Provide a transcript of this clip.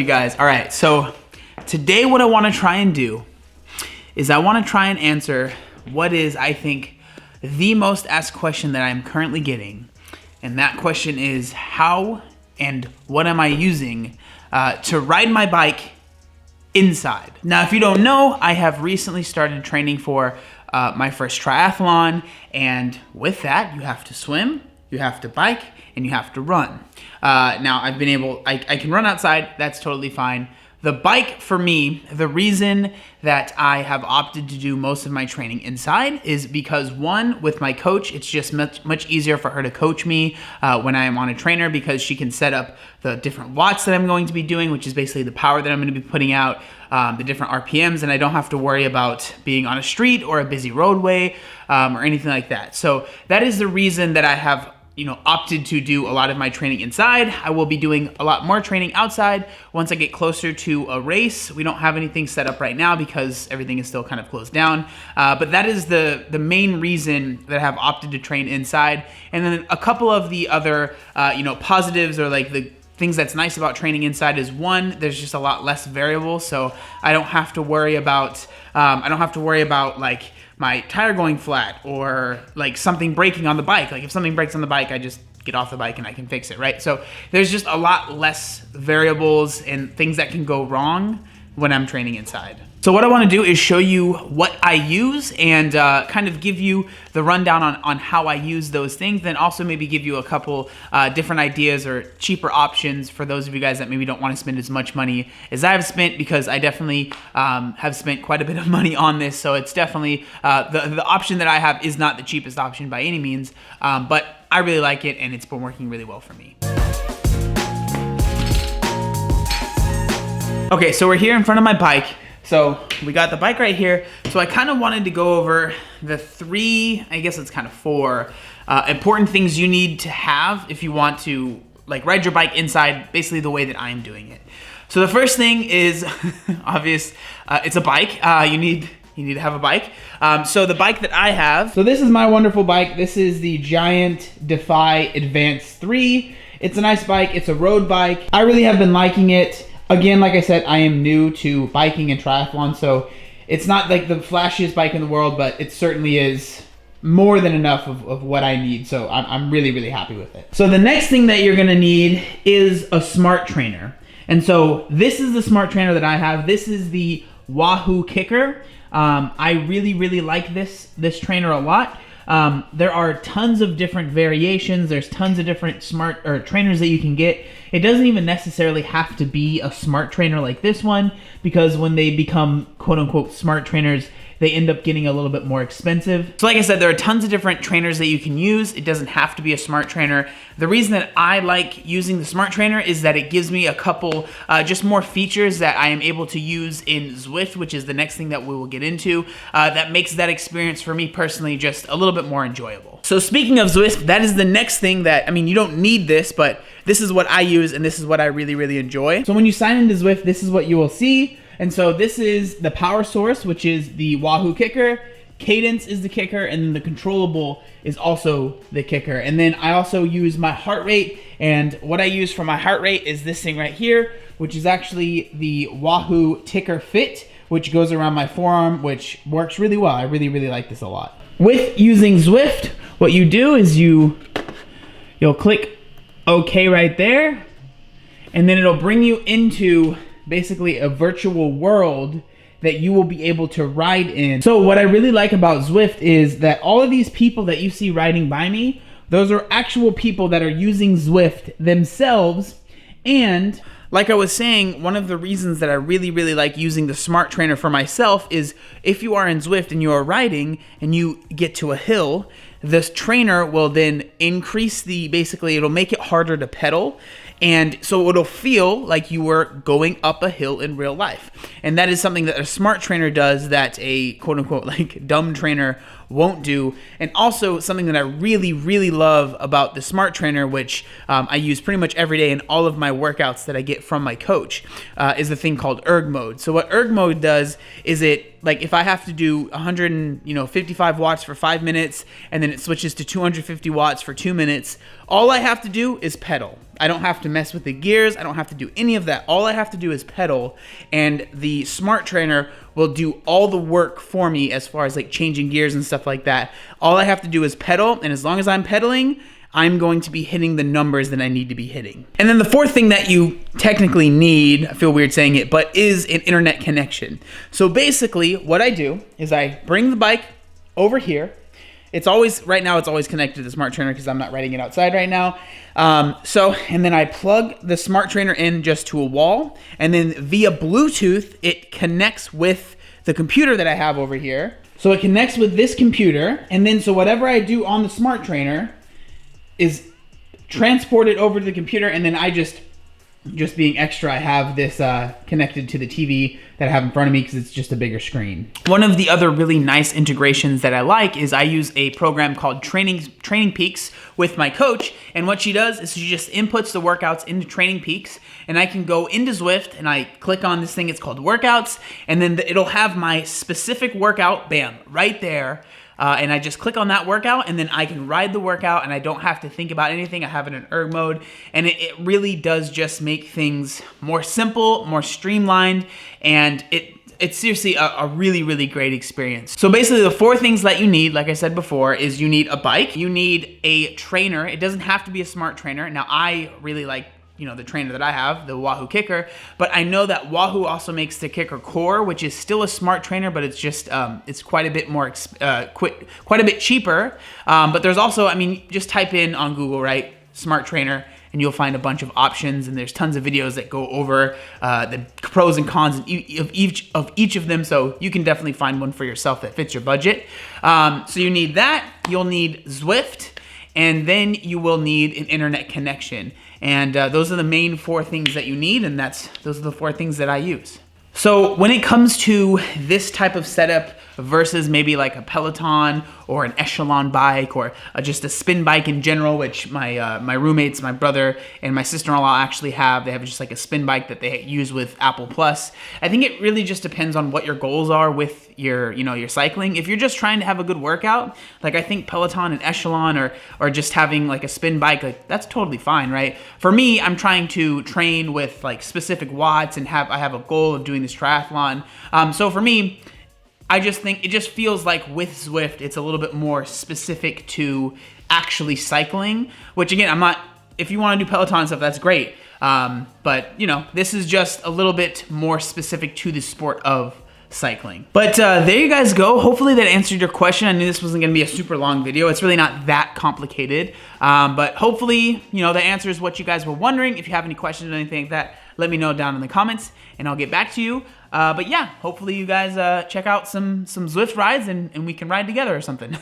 you guys? All right, so today what I want to try and do is I want to try and answer what is, I think, the most asked question that I'm currently getting. And that question is, how and what am I using to ride my bike inside? Now, if you don't know, I have recently started training for my first triathlon. And with that, you have to swim, you have to bike, and you have to run. Now, I've been able, I can run outside, that's totally fine. The bike, for me, the reason that I have opted to do most of my training inside is because, one, with my coach, it's just much easier for her to coach me when I am on a trainer, because she can set up the different watts that I'm going to be doing, which is basically the power that I'm going to be putting out, the different RPMs, and I don't have to worry about being on a street or a busy roadway or anything like that. So that is the reason that I have opted to do a lot of my training inside. I will be doing a lot more training outside once I get closer to a race. We don't have anything set up right now because everything is still kind of closed down. But that is the main reason that I have opted to train inside. And then a couple of the other, positives, or like the things that's nice about training inside, is, one, there's just a lot less variables. So I don't have to worry about, like my tire going flat or like something breaking on the bike. Like if something breaks on the bike, I just get off the bike and I can fix it, right? So there's just a lot less variables and things that can go wrong when I'm training inside. So what I want to do is show you what I use and kind of give you the rundown on how I use those things, then also maybe give you a couple different ideas or cheaper options for those of you guys that maybe don't want to spend as much money as I've spent, because I definitely have spent quite a bit of money on this. So it's definitely, the option that I have is not the cheapest option by any means, but I really like it and it's been working really well for me. Okay, so we're here in front of my bike. So we got the bike right here. So I kind of wanted to go over the three, I guess it's kind of four, important things you need to have if you want to like ride your bike inside, basically the way that I'm doing it. So the first thing is obvious, it's a bike. You need to have a bike. So the bike that I have, so this is my wonderful bike. This is the Giant Defy Advance 3. It's a nice bike. It's a road bike. I really have been liking it. Again, like I said, I am new to biking and triathlon, so it's not like the flashiest bike in the world, but it certainly is more than enough of what I need, so I'm really, really happy with it. So the next thing that you're gonna need is a smart trainer. And so this is the smart trainer that I have. This is the Wahoo Kicker. I really, really like this trainer a lot. There are tons of different variations. There's tons of different smart trainers that you can get. It doesn't even necessarily have to be a smart trainer like this one, because when they become quote unquote smart trainers, they end up getting a little bit more expensive. So like I said, there are tons of different trainers that you can use. It doesn't have to be a smart trainer. The reason that I like using the smart trainer is that it gives me a couple just more features that I am able to use in Zwift, which is the next thing that we will get into, that makes that experience for me personally just a little bit more enjoyable. So speaking of Zwift, that is the next thing that, I mean, you don't need this, but this is what I use and this is what I really, really enjoy. So when you sign into Zwift, this is what you will see. And so this is the power source, which is the Wahoo Kicker. Cadence is the kicker, and then the controllable is also the kicker. And then I also use my heart rate, and what I use for my heart rate is this thing right here, which is actually the Wahoo Ticker Fit, which goes around my forearm, which works really well. I really, really like this a lot. With using Zwift, what you do is you'll click OK right there, and then it'll bring you into basically a virtual world that you will be able to ride in. So what I really like about Zwift is that all of these people that you see riding by me, those are actual people that are using Zwift themselves. And like I was saying, one of the reasons that I really, really like using the smart trainer for myself is if you are in Zwift and you are riding and you get to a hill, this trainer will then increase basically it'll make it harder to pedal. And so it'll feel like you were going up a hill in real life. And that is something that a smart trainer does that a quote unquote like dumb trainer won't do. And also something that I really, really love about the Smart Trainer, which I use pretty much every day in all of my workouts that I get from my coach, is the thing called erg mode. So what erg mode does is like if I have to do 155 watts for 5 minutes and then it switches to 250 watts for 2 minutes, all I have to do is pedal. I don't have to mess with the gears. I don't have to do any of that. All I have to do is pedal, and the Smart Trainer will do all the work for me as far as like changing gears and stuff like that. All I have to do is pedal, and as long as I'm pedaling, I'm going to be hitting the numbers that I need to be hitting. And then the fourth thing that you technically need, I feel weird saying it, but is an internet connection. So basically what I do is I bring the bike over here. Right now it's always connected to the Smart Trainer because I'm not riding it outside right now. And then I plug the Smart Trainer in just to a wall, and then via Bluetooth, it connects with the computer that I have over here. So it connects with this computer, and then so whatever I do on the Smart Trainer is transported over to the computer, and then I just being extra, I have this connected to the TV that I have in front of me because it's just a bigger screen. One of the other really nice integrations that I like is I use a program called Training Peaks with my coach, and what she does is she just inputs the workouts into Training Peaks, and I can go into Zwift and I click on this thing, it's called Workouts, and then it'll have my specific workout, bam, right there. And I just click on that workout, and then I can ride the workout, and I don't have to think about anything. I have it in erg mode, and it really does just make things more simple, more streamlined, and it's seriously a really, really great experience. So basically the four things that you need, like I said before, is you need a bike, you need a trainer. It doesn't have to be a Smart Trainer. Now I really like the trainer that I have, the Wahoo Kicker, but I know that Wahoo also makes the Kicker Core, which is still a Smart Trainer, but it's just, it's quite a bit more, quite a bit cheaper. But there's also, just type in on Google, right, Smart Trainer, and you'll find a bunch of options, and there's tons of videos that go over the pros and cons of each of them, so you can definitely find one for yourself that fits your budget. So you need that, you'll need Zwift, and then you will need an internet connection. And those are the main four things that you need, and those are the four things that I use. So when it comes to this type of setup versus maybe like a Peloton or an Echelon bike or just a spin bike in general, which my roommates, my brother and my sister-in-law actually have. They have just like a spin bike that they use with Apple Plus. I think it really just depends on what your goals are with your cycling. If you're just trying to have a good workout, like I think Peloton and Echelon or just having like a spin bike, like that's totally fine, right? For me, I'm trying to train with like specific watts and I have a goal of doing this triathlon. So for me, I just think it just feels like with Zwift, it's a little bit more specific to actually cycling, which again, if you want to do Peloton stuff, that's great. But this is just a little bit more specific to the sport of cycling. But there you guys go. Hopefully that answered your question. I knew this wasn't going to be a super long video. It's really not that complicated. But hopefully, that answers what you guys were wondering. If you have any questions or anything like that, let me know down in the comments and I'll get back to you. But yeah, hopefully you guys check out some Zwift rides and we can ride together or something.